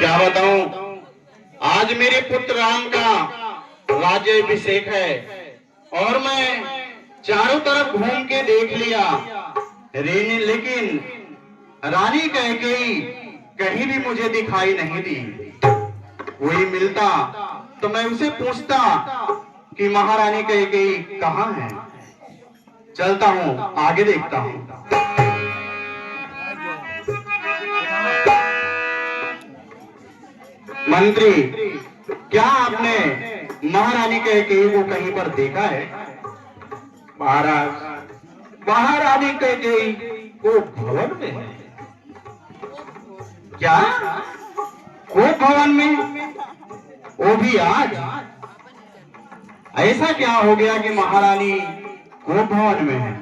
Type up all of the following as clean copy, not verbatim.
क्या बताऊं, आज मेरे पुत्र राम का राज्याभिषेक है और मैं चारों तरफ घूम के देख लिया, लेकिन रानी कैकेयी कहीं भी मुझे दिखाई नहीं दी। कोई मिलता तो मैं उसे पूछता कि महारानी कैकेयी कहाँ है। चलता हूँ, आगे देखता हूँ। मंत्री, क्या आपने महारानी कैकेयी को कहीं पर देखा है? महाराज, महारानी कैकेयी को भवन में है। क्या? वो भवन में? वो भी आज? ऐसा क्या हो गया कि महारानी वो भवन में है?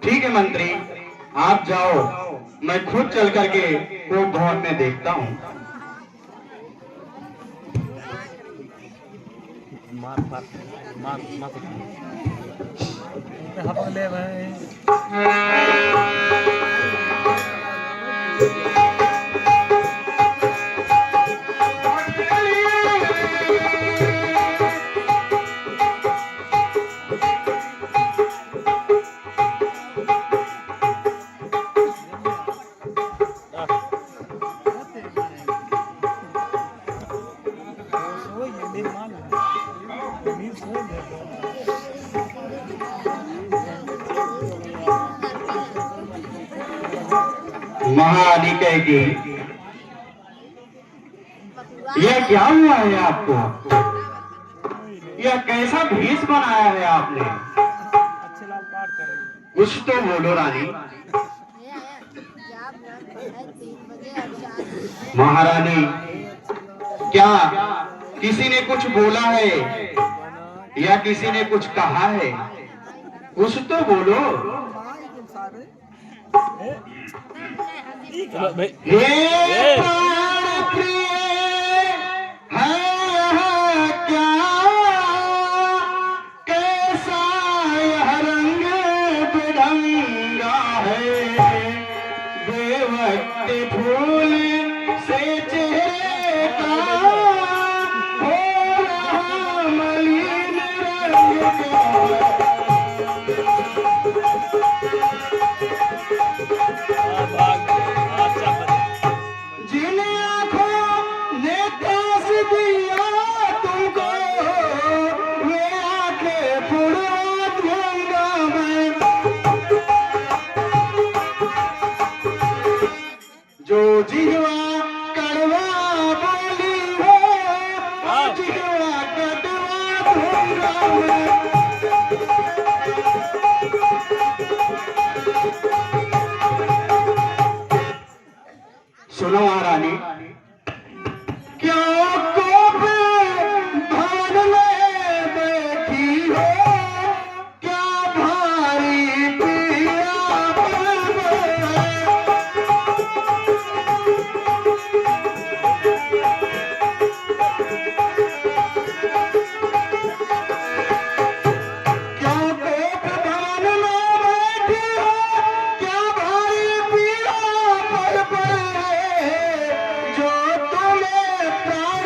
ठीक है मंत्री, आप जाओ, मैं खुद चल करके वो भवन में देखता हूँ। ले भाई। महारानी कैकेयी, यह क्या हुआ है आपको? यह कैसा भेष बनाया है आपने? कुछ तो बोलो रानी। महारानी, क्या किसी ने कुछ बोला है या किसी ने कुछ कहा है? कुछ तो बोलो। हे प्राण प्रिय, है क्या? कैसा यह रंग बिरंगा है? बेवक्त फूल से चेहरे का हो रहा मलिन रंग जिन आंखों ने त्रास दिया तुमको, वे आंखें फुड़वा दूंगा मैं। जो जिहवा कड़वा बोली हो, जिहवा कटवा दूंगा मैं। सुनो महारानी, क्यों कोप भवन में बैठी हो? क्या भारी पीड़ा पर क्यों कोप भवन में बैठी हो? क्या भारी पीड़ा पर जो तुम्हें प्राण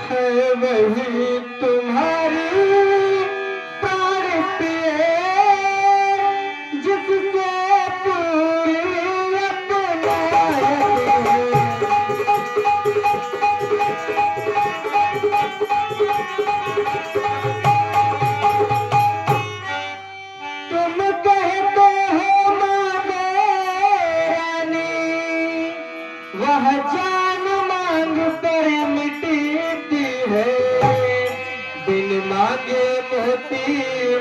है वही तुम्हारी प्राण प्रिय, जिससे पूरी अपनाए। तुम कहते हो मांगे रानी, वह जान मांग पर मिटती है। बिन मांगे मोती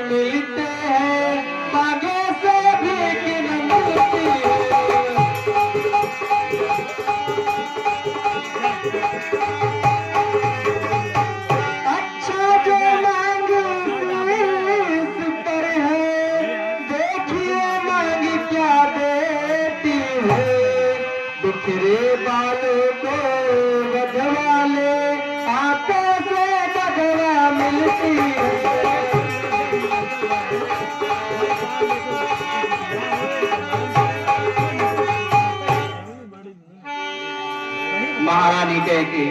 मिलते हैं, मांगे से भीख न मिलती है। अच्छा जो मांग इस पर है, देखिए मांग क्या देती है। बिखरे बालों को बधवा ले, आंखों से बधवा मिलती है। महारानी कहती,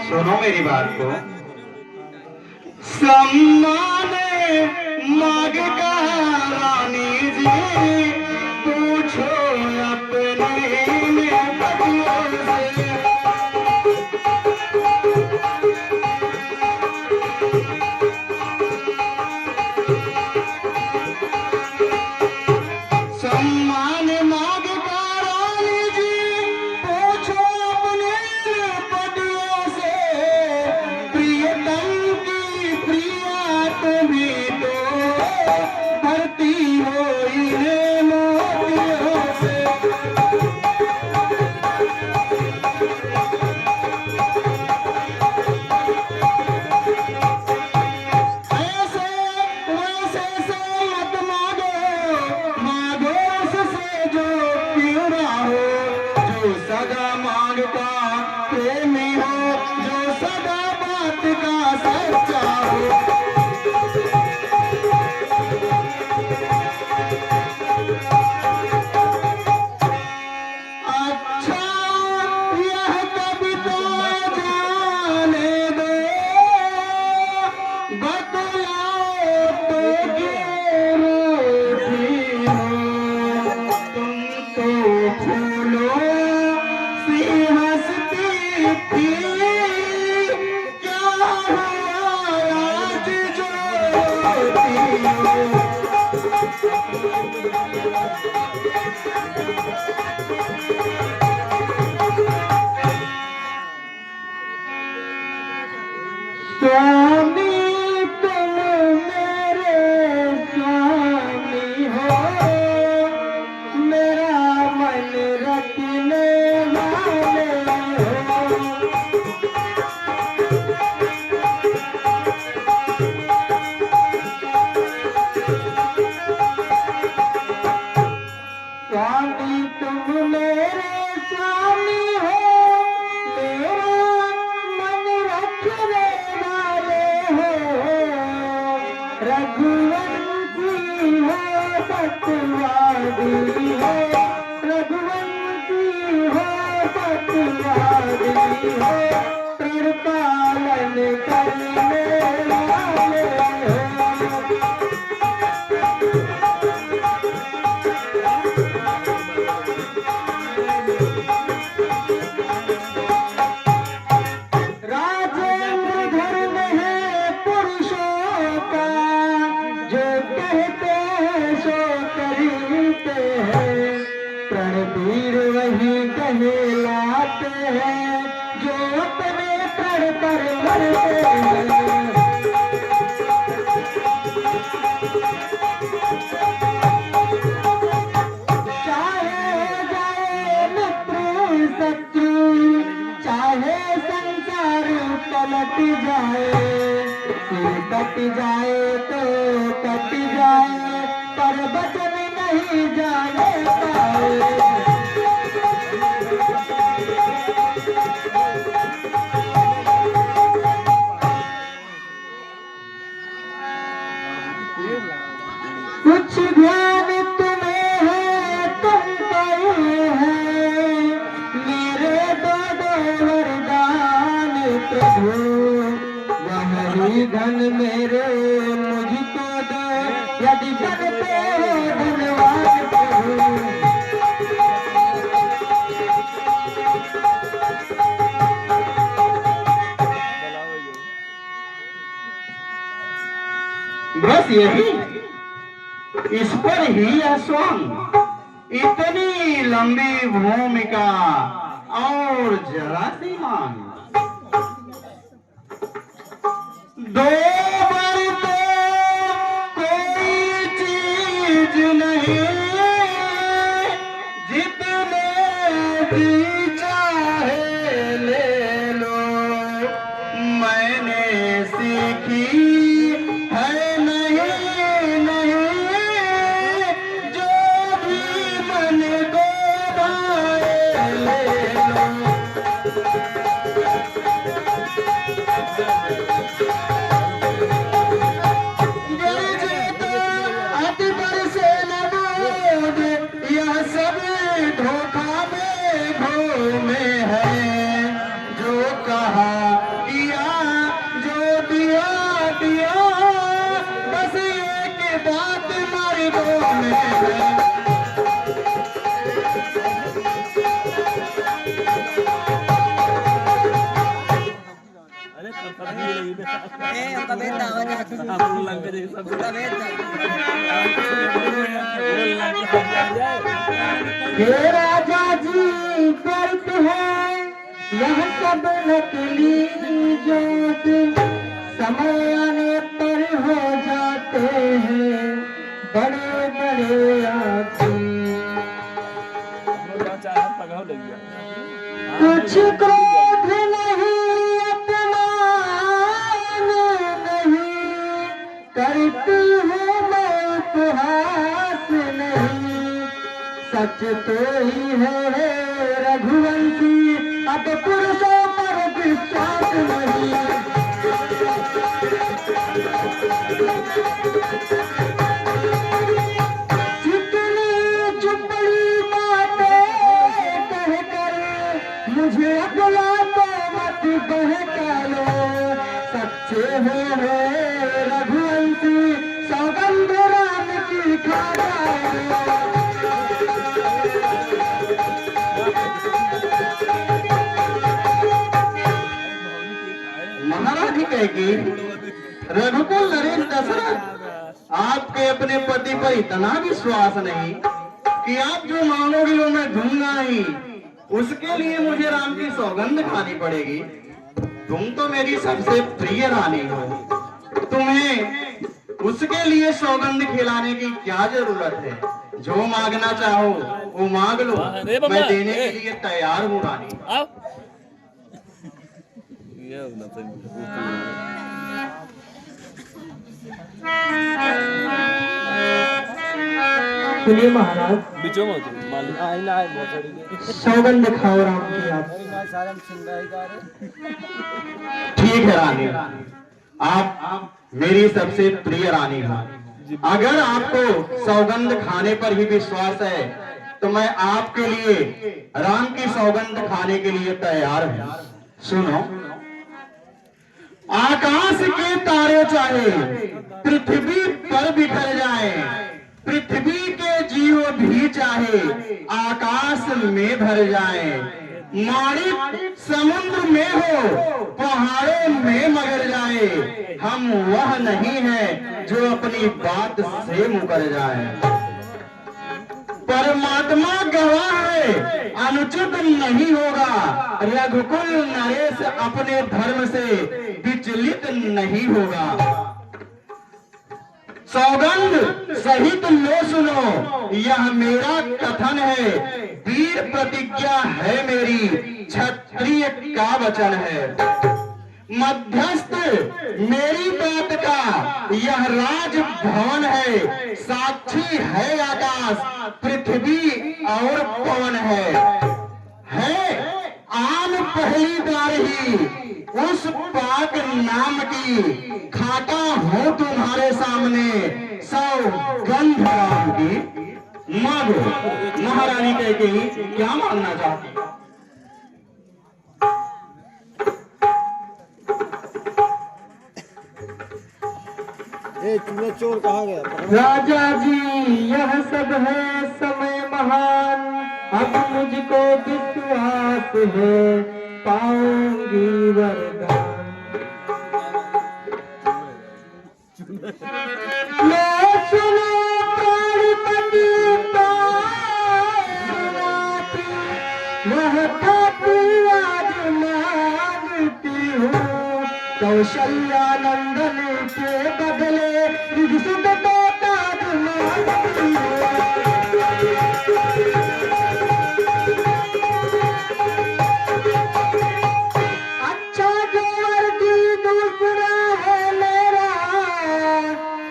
सुनो मेरी बात को। सम्मान मांग का रानी जी, पूछो अपने बदियों से। सम्मान मांग का रानी जी, पूछो अपने बदियों से। प्रियतम की प्रिया तुम्हें तो भरती हो इन्हें मोतियों से। ऐसे वैसे से मत मांगो, मांगो उससे जो प्यारा हो, जो सदा मांगता प्रेमी हो, जो सदा बात का सच्चा हो। अच्छा यह कभी तो जाने दो, बतलाओ तो ये रोती हो। तुम तो फूलों सी हंसती थी, क्या हुआ आज जो रोती हो। स्वामी तुम मेरे स्वामी हो, मेरा मन रखने वाले हो। स्वामी तुम मेरे स्वामी हो, मेरा मन रखने वाले हो। रघुवंशी हो सत्यवादी हो, रघुवंशी हो सत्यवादी हो, प्रण पालन करने वाले हो। राजेंद्र धर्म है पुरुषों का, जो कहते हैं सो करते हैं। प्रणवीर वही कहलाते हैं, जो अपने प्रण पर मरते हैं। चाहे जाए मित्र शत्रु, चाहे संसार पलट जाए, फिर कट जाए तो कट जाए, पर बचन नहीं जाने पाए। कुछ ध्यान तुम्हें है तुम गए हैं, मेरे दो वरदान प्रभु वही धन मेरे मुझको दो, यदि करते हो धन्यवाद प्रभु। बस यही, इस पर ही यह सॉन्ग, इतनी लंबी भूमिका और जरा सी मांग। दो बार तो कोई चीज नहीं, जितने जी चाहे ले लो। मैंने सीखी है नहीं नहीं, जो भी मन को भाए ले लो। यह सब धोखा में घूमे हैं, जो कहा किया, जो दिया दिया, बस एक बात मर्दों में है। हे राजा जी व्यर्थ है यह सब नकली जोत, समय आने पर हो जाते हैं बड़े बड़े आदमी। कुछ क्रोध नहीं अपमान नहीं, करती हूँ मैं उपहास नहीं। सच तो ही है रघुवंशी, अब पुरुषों पर विश्वास नहीं। जितनी चुपड़ी बातें कहकर मुझे अगला तो मत बहकालो। सच्चे हो रघुवंशी, सौगंध राम की खा जाओ। महाराज कहेगी, रघुकुल नरेश दशरथ, आपके अपने पति पर इतना विश्वास नहीं कि आप जो मांगोगे वो मैं दूंगा ही। उसके लिए मुझे राम की सौगंध खानी पड़ेगी। तुम तो मेरी सबसे प्रिय रानी हो, तुम्हें उसके लिए सौगंध खिलाने की क्या जरूरत है। जो मांगना चाहो वो मांग लो, मैं देने के लिए तैयार हूँ रानी। सुनिए महाराज, सौगंध खाओ राम की आप। ठीक है रानी, आप मेरी सबसे प्रिय रानी हो। अगर आपको सौगंध खाने पर ही विश्वास है तो मैं आपके लिए राम की सौगंध खाने के लिए तैयार हूं। सुनो, आकाश के तारे चाहे पृथ्वी पर बिखर जाए, पृथ्वी के जीव भी चाहे आकाश में भर जाए, माणिक समुद्र में हो पहाड़ों में मगर जाए, हम वह नहीं है जो अपनी बात से मुकर जाए। परमात्मा गवाह है, अनुचित नहीं होगा, रघुकुल नरेश अपने धर्म से विचलित नहीं होगा। सौगंध सहित लो सुनो, यह मेरा कथन है, वीर प्रतिज्ञा है मेरी, क्षत्रिय का वचन है। मध्यस्थ मेरी बात का यह राज भवन है, साक्षी है आकाश, पृथ्वी और पवन है आन पहली बार ही उस पाक नाम की खाता हो तुम्हारे सामने, सौगंध राम की मांगो। महारानी कहती क्या मांगना चाहती? ए चूहा चोर कहाँ गया? राजा जी यह सब है समय महान, अब मुझको विश्वास है पाऊंगी वरदान। मैं सुनो प्राणपति बारात, वह खाती आज मांगती हूँ, कौशल्या नंदन के बदले युधिष्ठिर को ताज मांगती हूँ। अच्छा जो वर्दी दूसरा है मेरा,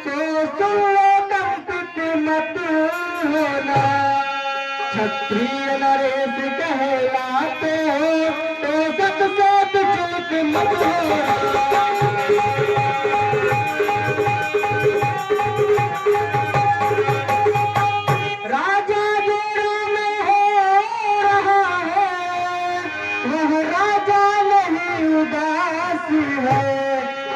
तो सुन लो कंपित मत होना। क्षत्रिय नरेश कहलाते हो तो सत से विचलित मत होना। राजा जो में हो रहा है, वह राजा नहीं उदास है।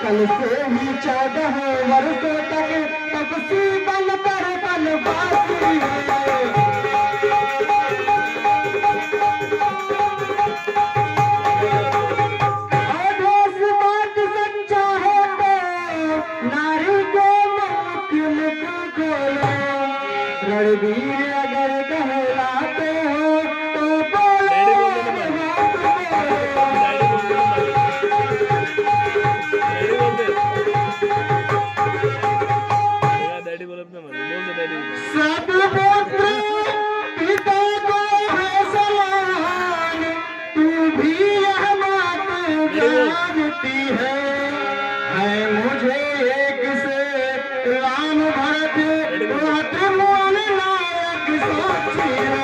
कल से ही 14 वर्षों तक तपसी बनकर बनवासी है। अवधेश बात सच्चा है तो नारी के मुख मुख खोलो। रणवीर अगर कहलाते हो तो बोलो सतपुत्र पिता को है सलाम, तू भी यह बात जानती है मुझे एक से राम भरत वह त्रिभुवन नायक साक्षी है।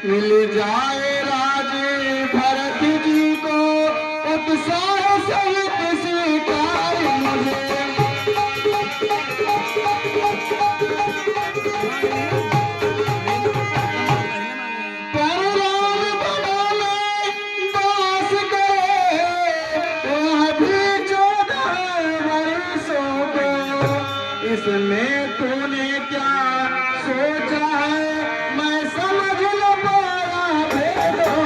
मिल जाए राज भरत जी को उत्साह सहित स्वीकार मुझे। परराम बनो में वास करे, वह भी 14 वर्षों को। इसमें तूने क्या सोचा है, मैं समझ न पाया भेदों।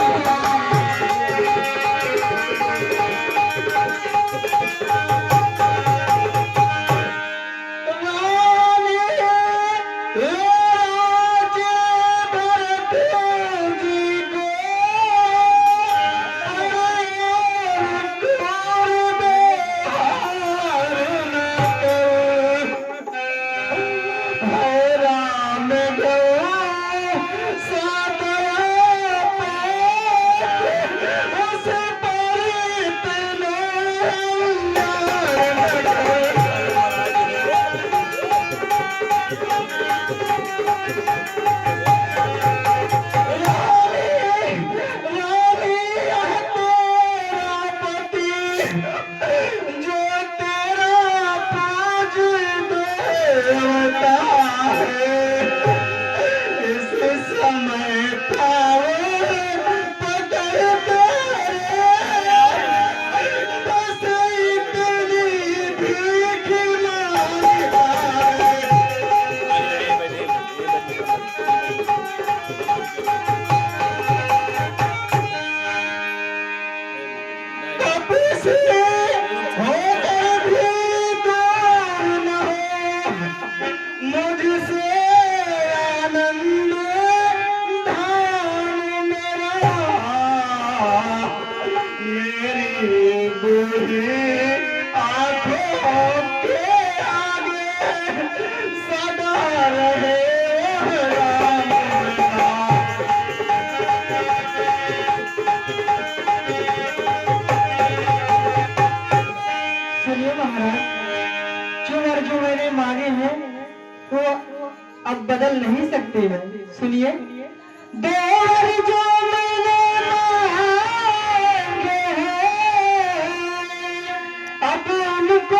अब बदल नहीं सकते हैं। सुनिए, देवर जो मैंने मांगे हैं, अब उनको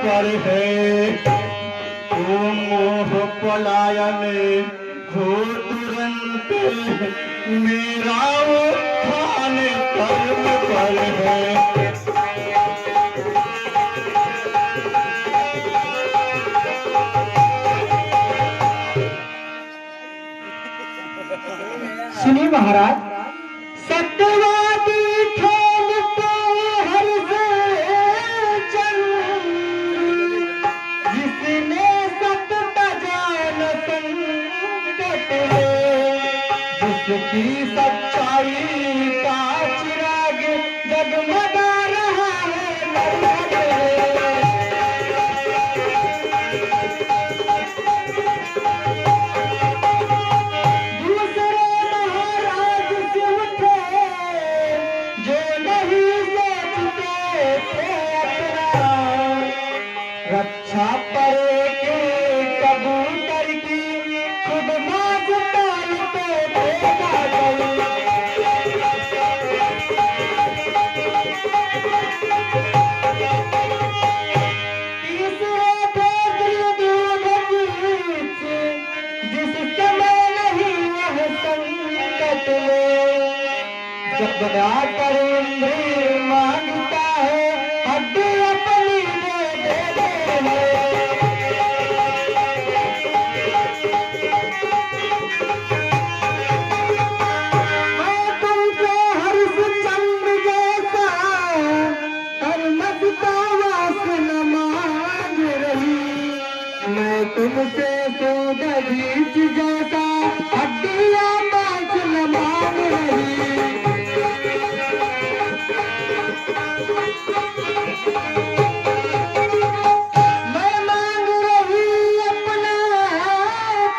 पर है। ओ मोह पलायन हो तुरंत, मेरा उत्थान कर्म पर है। सुनिए महाराज, सत्यवादी ठोलते हर से चंद, जिसने सत्य जान संकट में, जिसकी सच्चाई का चिराग जगमगा रहा है नरक में। दूसरे महाराज से उठे जो नहीं सोचते थे अपना, रक्षा परे के कबूतर की खुद बात टालते थे बादल। तीसरे थे दुर्योधन बीच, जिस समय नहीं वह संकट में, जब आकर इंद्र मांगता है हड्डी अपनी दे देते हैं। मैं तुमसे हरिश्चंद्र जैसा कर्मठ का वासन मांग रही, मैं तुमसे सोदरीच जैसा हड्डियां मांस न मांग रही। मैं मांग रही अपना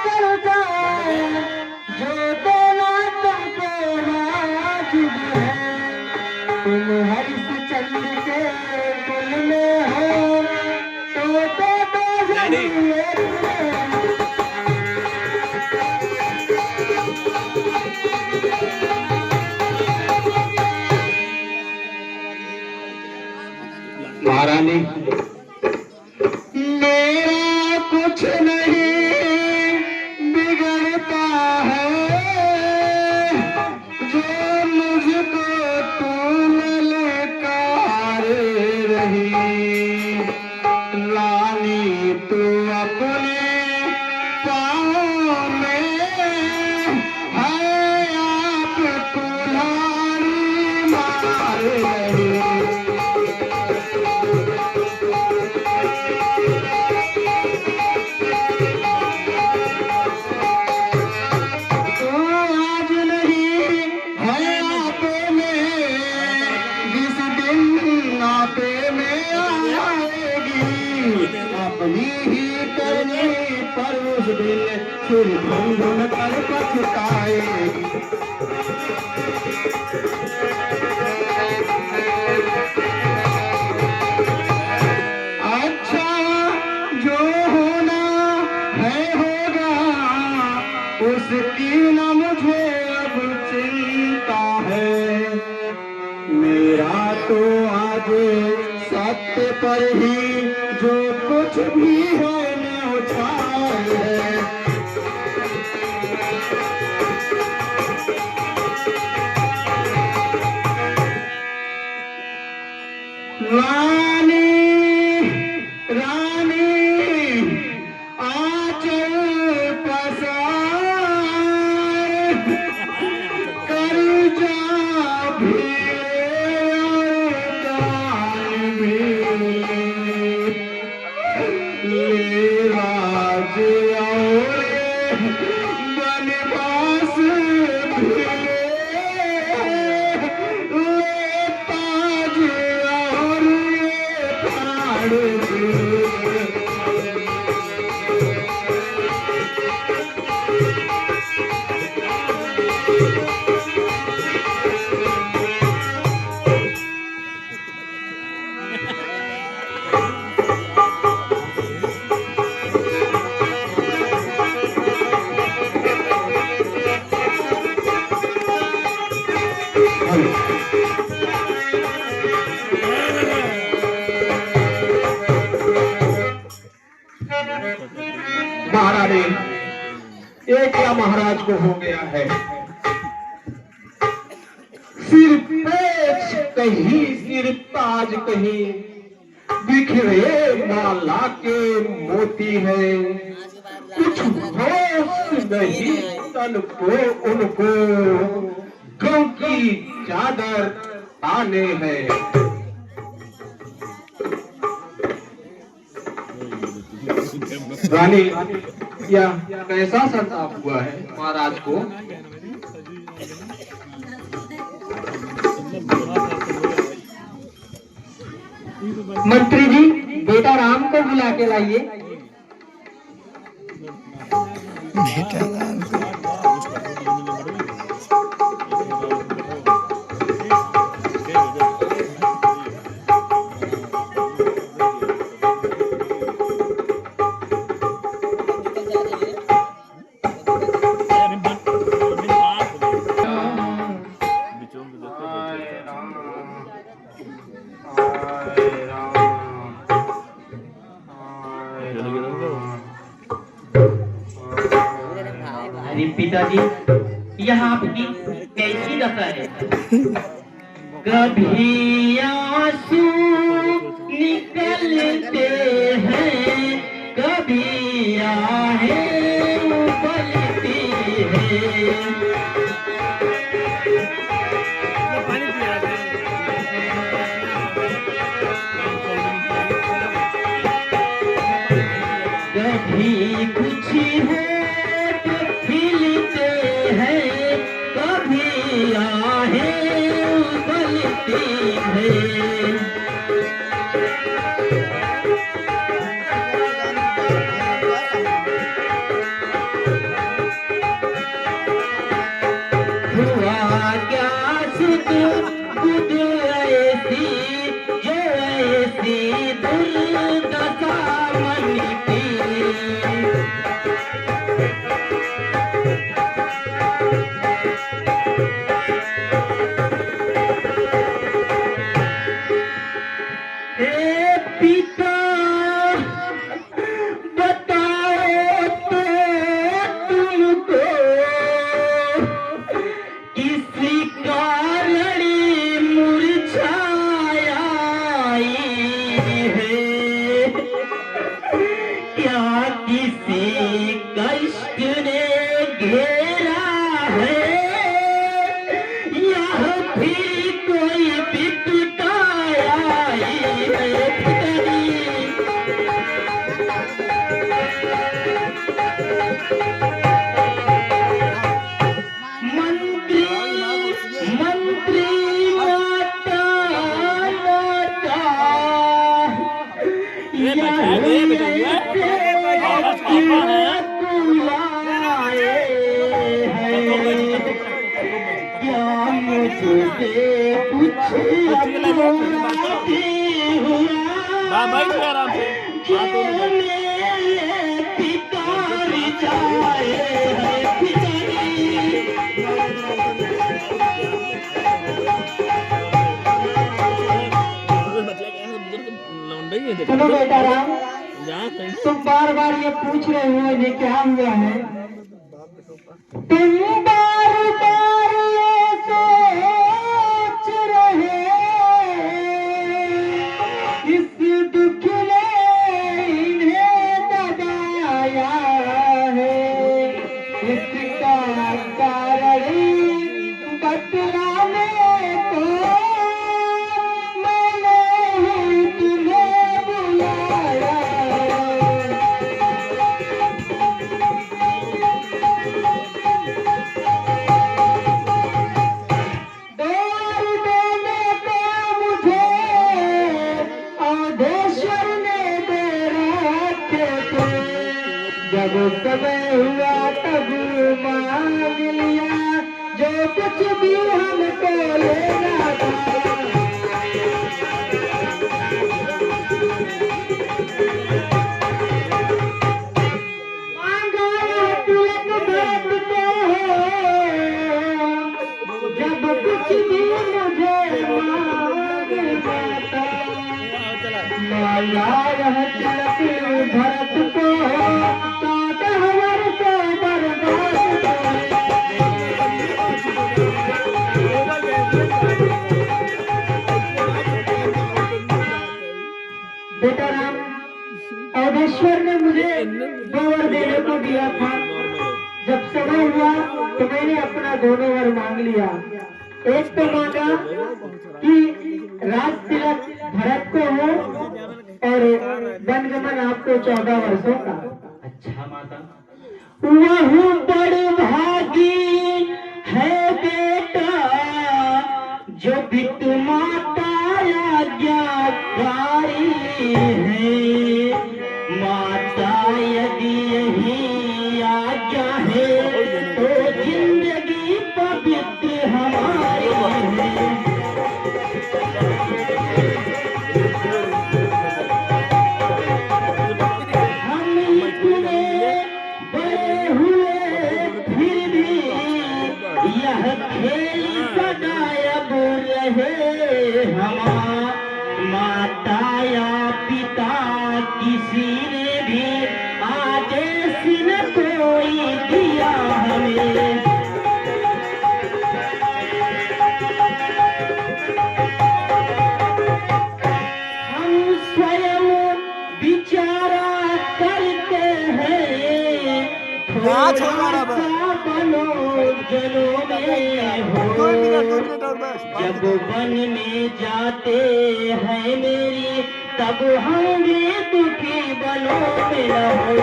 कर्जा, जो देना तुमको वाजिब है। तुम हरिश्चंद्र के कुल में हो तो दे दो जल्दी तुम्हें। महारानी, मेरा कुछ नहीं बिगड़ता है, जो मुझको तू ललकार रही। रानी तू अपने पाँव में है आप कुल्हाड़ी मार रही। तो आज नहीं है आपे में, जिस दिन आपे में आएगी, अपनी ही करनी पर उस दिन सिर ढूंढ कर पछताएगी। अच्छा जो होना है होगा, उसकी न मुझे अब चिंता है। मेरा तो आज सत्य पर ही जो कुछ भी है न्यौछावर है। रानी रानी आंचल पसार कर जा भीड़े दान भी, ले राज और बनवास भी, ले ताज और ये प्राण भी। महारानी, ये क्या महाराज को हो गया है? सिर पेच कहीं, सिर ताज कहीं, बिखरे माला के मोती है। कुछ होश नहीं तन को उनको, गम की चादर ताने हैं। रानी, या कैसा संताप हुआ है महाराज को? मंत्री जी, बेटा राम को बुला के लाइए। अरे पिताजी, यह आपकी कैसी दशा है? कभी आंसू निकलते हैं, कभी आहें उबलती हैं। कभी कुछ होठ खिलते हैं, कभी आहें उबलती हैं। हुआ क्या सुध बुध ऐसी, जो ऐसी दुर्दशा मन की। हे पिता, बताओ तो तुमको, किसी कारण मुरझाया है? क्या किसी कष्ट ने घेरा है, यह भी कोई विपदा आई है? पिताजी, मंत्री मंत्री माता माता, क्या मुझसे कुछ हुआ जो मेरे पिता जाए है? पिताजी, सुनो बेटा राम, तुम बार बार ये पूछ रहे हो ये क्या हुआ है? तुम बार बार ये सोच रहे, इस दुख ने इन्हें दबाया है। इसका कारण बतलाने को मैंने ही तुम्हें बुलाया। दौर देने को मुझे अवधेश्वर ने दे रखे थे। जब समय हुआ तब मांग लिया, जो कुछ भी हमको लेना था। मांगा तिलक भेंट को, जब कुछ भी मुझे मांगना था। माया यह तिलक भरत को, मुझे 2 वर देने को दिया था। जब समय हुआ तो मैंने अपना दोनों वर मांग लिया। एक तो मांगा कि राज तिलक भरत को हो और वनगमन आपको 14 वर्षों का। अच्छा माता। वह बड़ भागी है बेटा जो बित माता आज्ञाकारी है। माता यदि यही आज्ञा है तो जिंदगी पवित्र हमारी है। हम इतने बड़े हुए फिर भी यह खेल सदायब रहे। हमारा माता या पिता किसी ने भी आदेश न कोई दिया हमें। हम स्वयं विचारा करते हैं थोड़ा सा बनो जनों में हो। जब वन में जाते हैं मेरी तब हम भी दुखी बनो में न हो।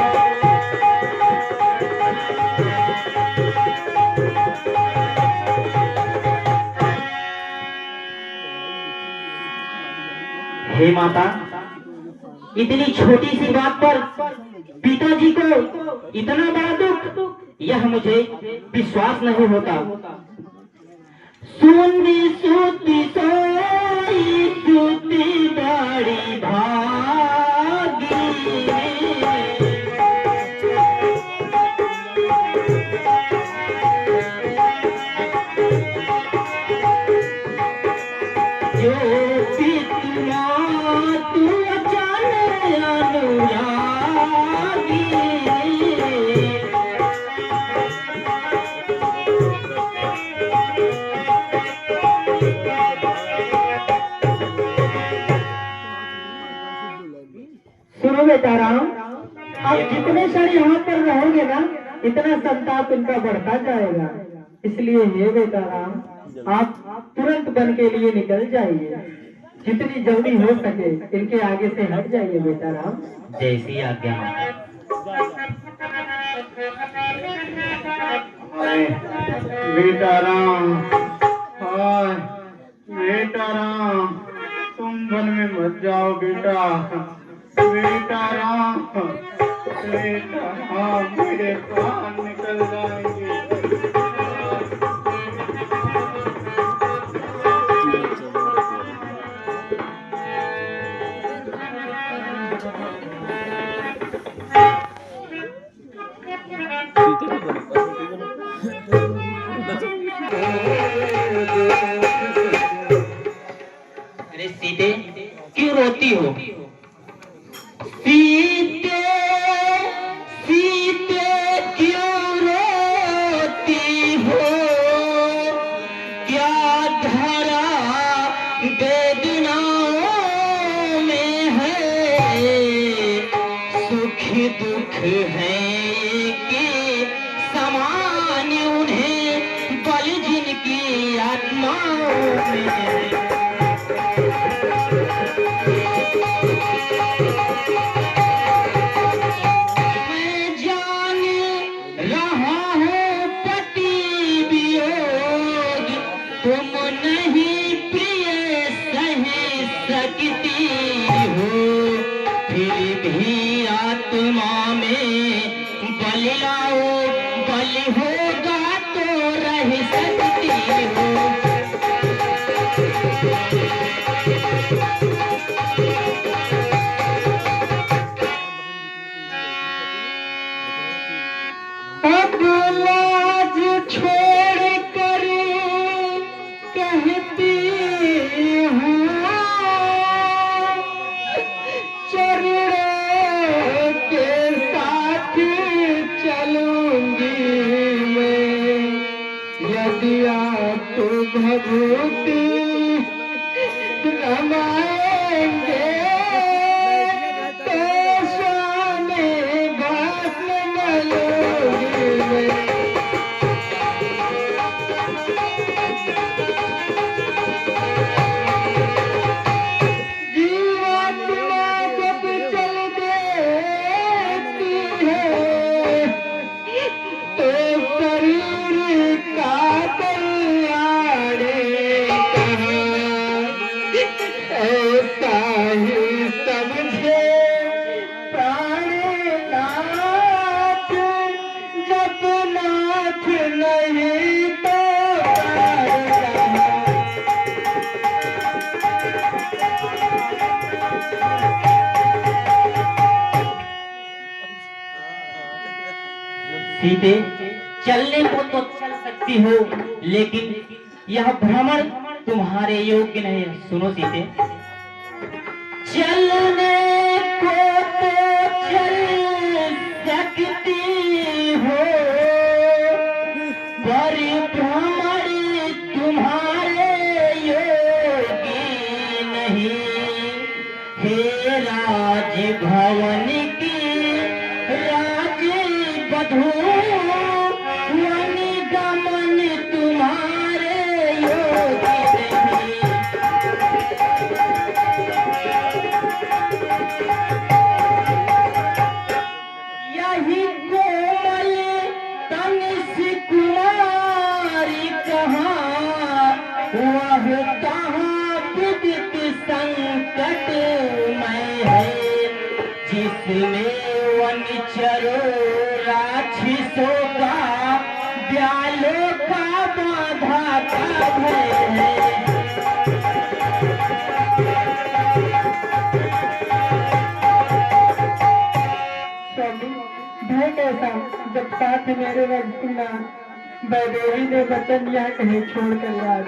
हे माता, इतनी छोटी सी बात पर पिताजी को इतना बड़ा दुख, यह मुझे विश्वास नहीं होता। सुनी सूती सोई सूती दाढ़ी भागी। जो पितना तू अचानक अनुरागी। सुनो बेटा राम, आप जितने क्षण यहाँ पर रहोगे ना इतना संताप इनका बढ़ता जाएगा। इसलिए हे बेटा राम, आप तुरंत वन के लिए निकल जाइए। जितनी जल्दी हो सके इनके आगे से हट जाइए बेटा राम। जैसी आज्ञा माता। हाय बेटा राम, हाय बेटा राम, तुम वन में मत जाओ बेटा। बेटा राम, बेटा हाँ, मेरे प्राण निकल जाएंगे। अरे सीते, क्यों रोती हो? सीते सीते क्यों रोती हो? क्या धरा वेदनाओं में है? सुख दुख है कि समान उन्हें बल जिनकी आत्माओं में है। मैं जान रहा हूँ पति वियोग तुम नहीं प्रिय सही सकती हो। फिर भी आत्मा में बल लाओ, बल होगा तो रह सकती हो। अब लाज छोड़ कर कहती हूँ चरणों के साथ चलूंगी मैं। यदि आप भभूति रमाएंगे तो शाने साथ नहीं तो कर जाऊं। सीते, चलने को तो चल सकती हो, लेकिन यह भ्रमण तुम्हारे योग्य नहीं है। सुनो सीते, चलने को तो चल सकती हो, पर भ्रमण तुम्हारे योगी नहीं। हे राजभवन की राजवधू, वनिगमन तुम्हारे योगी नहीं। यही कोमल तन से कुमारी कहाँ, वह कहाँ विदित संकट में है, जिसमें वनचरो राक्षसों का ब्यालों का बाधा का भय है। भय कैसा जब साथ मेरे रघुना वैदेही ने वचन यह कहे छोड़ कर याद।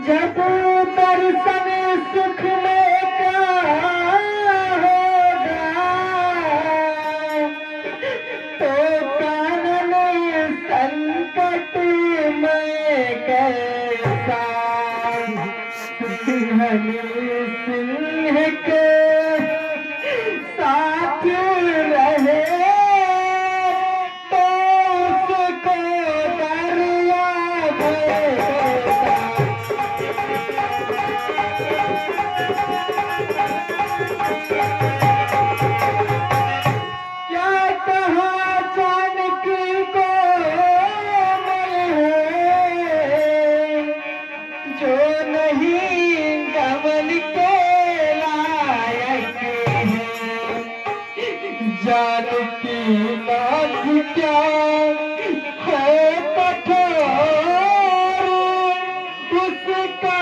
जब दर्शन सुख में का होगा, तो कानन संकट में कैसा। सिंह के साथ रहे तो उसको दरिया भेजा। क्या कहा जानकी को जो नहीं गमन के लायक है। जानकी नाथ क्या हो कठोर, उसका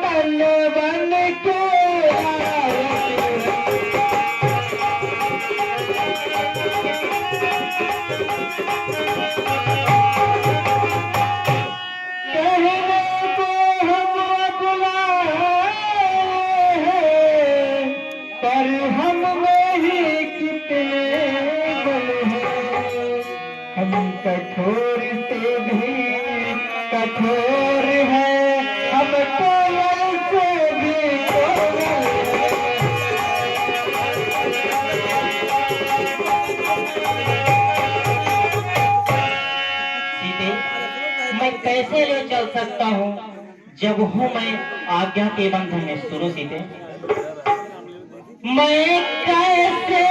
तन बन के लायक है। कहने को हम बुलाए हैं, पर हम में ही कितने गुण हैं। हम कठोर से भी कठोर है, हम कोयल से भी कोमल हैं। सीते, मैं कैसे ले चल सकता हूँ जब हूँ मैं आज्ञा के बंधन में। सुनो सीते, मैं कैसे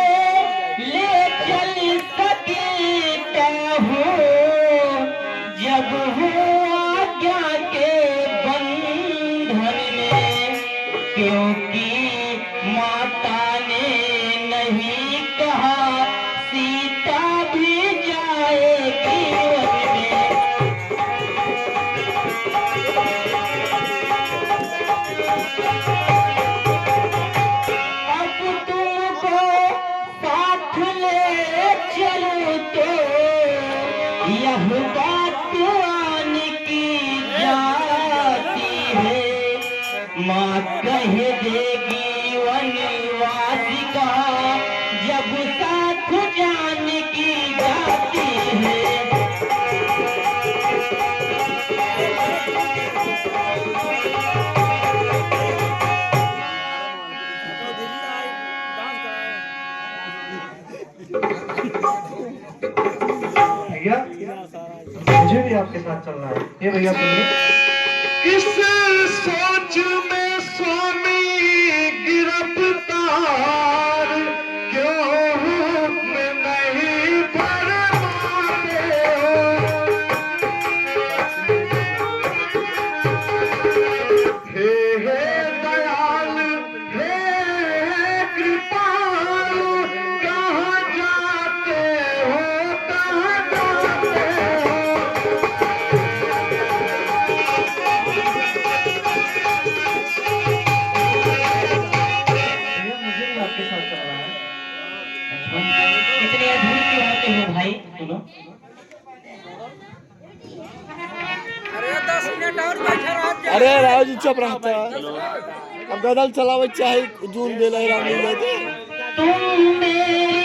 ले चल सकता हूँ जब हूँ आज्ञा के बंधन में, क्योंकि माता ने नहीं कहा सीता भी जाएगी वन में। अब तुमको साथ ले चलूं तो यह बात आन की जाती है। माँ कह देगी वनवासी का जब साथ जान की जाती है। भैया मुझे भी आपके साथ चलना है। ये भैया सुनिए, इस सोच में स्वामी गिरफ्तार, क्यों हुक्म नहीं फरमाते हो। हे दयाल, हे कृपालु, कहाँ जाते हो, कहाँ जाते हो। सुनो। अरे राव जी चुप रहता अब गदल चलावे चाहे जून दे लहरा मिल जाते तुम मेरी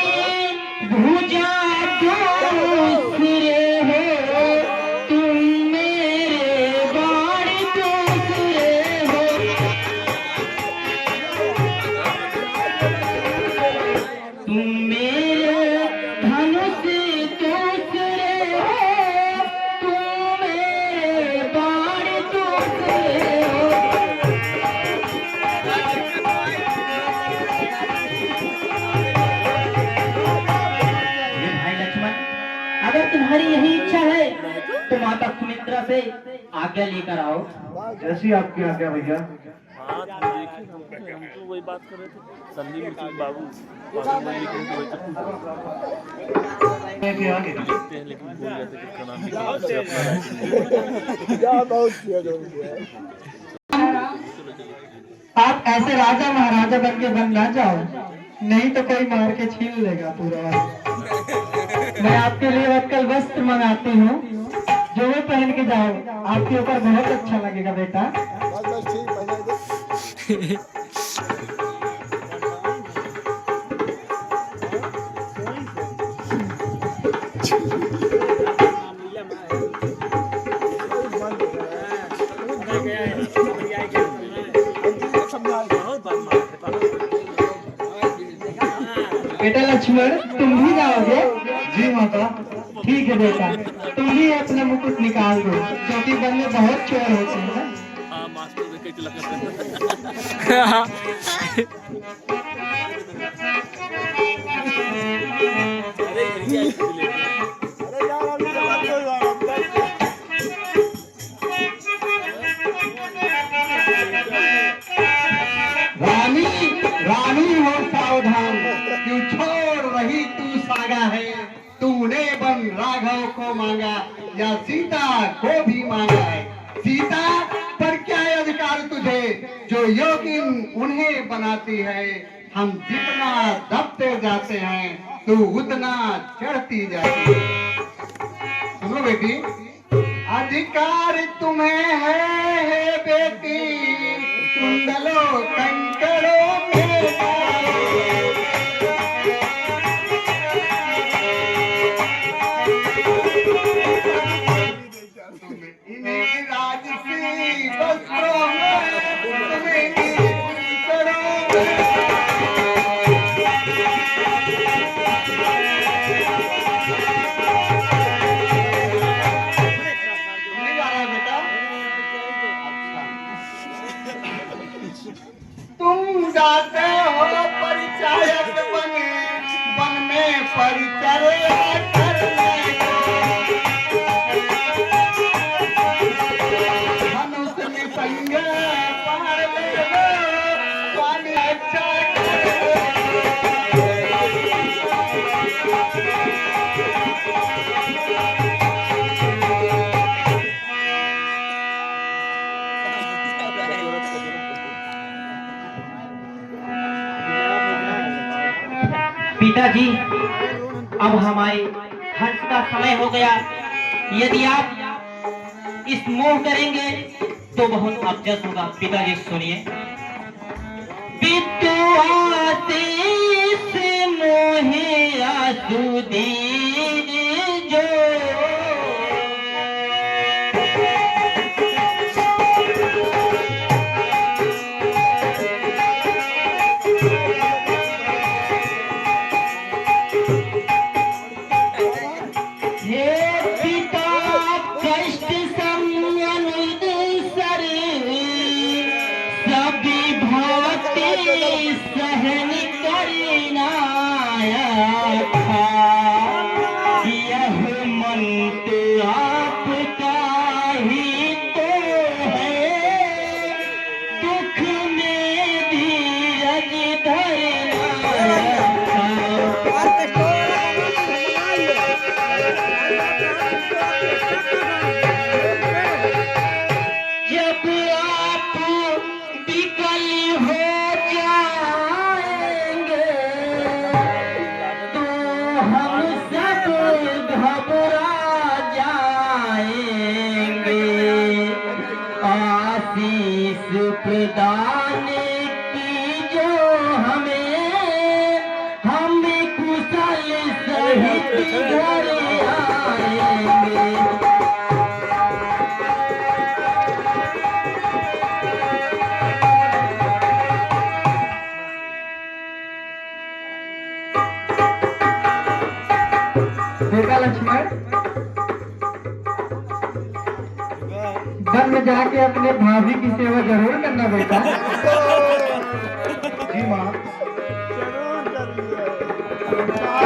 भुजा दूसरे हो, तुम मेरे बाण दूसरे हो, तुम मेरे धनुष दूसरे हो, तुम मेरे बाण दूसरे हो। ये भाई लक्ष्मण, अगर तुम्हारी यही इच्छा है तो माता सुमित्रा से आज्ञा लेकर आओ। जैसी आपकी आज्ञा भैया। हाँ हम तो वही बात कर रहे थे संदीप मित्र बाबू लेकिन देखते हैं लेकिन भूल जाते किसका नाम आप ऐसे राजा महाराजा बन के बन ना जाओ, नहीं तो कोई मार के छीन लेगा पूरा। मैं आपके लिए आजकल वस्त्र मंगाती हूँ, जो वो पहन के जाओ, आपके ऊपर बहुत अच्छा लगेगा बेटा। बेटा लक्ष्मण, तुम भी जाओगे? जी माता। ठीक है बेटा, तुम भी अपना मुकुट निकाल दो, क्योंकि वन में बहुत चोर होते हैं ना। हाँ मास्टर देख के लगता रानी रानी हो सावधान, क्यों छोड़ रही तू सागा है। तूने बन राघव को मांगा या सीता को भी मांगा है। सीता पर क्या अधिकार तुझे, जो योगिन उन्हें बनाती है। हम जितना दबते जाते हैं तू उतना चढ़ती जाती है। सुनो बेटी, अधिकार तुम्हें है बेटी, कुंडलो कंकड़ों में डालो। इन्हीं राजसी वस्त्रों में, तुम्हें कंकड़ों में। नहीं आ रहा बेटा? तुम जाते हो परिचायक बने, वन में परिचर्या करने को। धनुष में संग पहाड़ ले लो, स्वामी अच्छा करे। पिताजी, अब हमारे हर्ष का समय हो गया। यदि आप इस मोह करेंगे तो बहुत अबजस होगा। पिताजी सुनिए। पितु आशीष मोहे आसुदीन जो, सहन करना था। ही घर आएंगे। देखा लक्ष्मण, वन में जाके अपने भाभी की सेवा जरूर करना बेटा। जी माँ। जरूर कर लिया।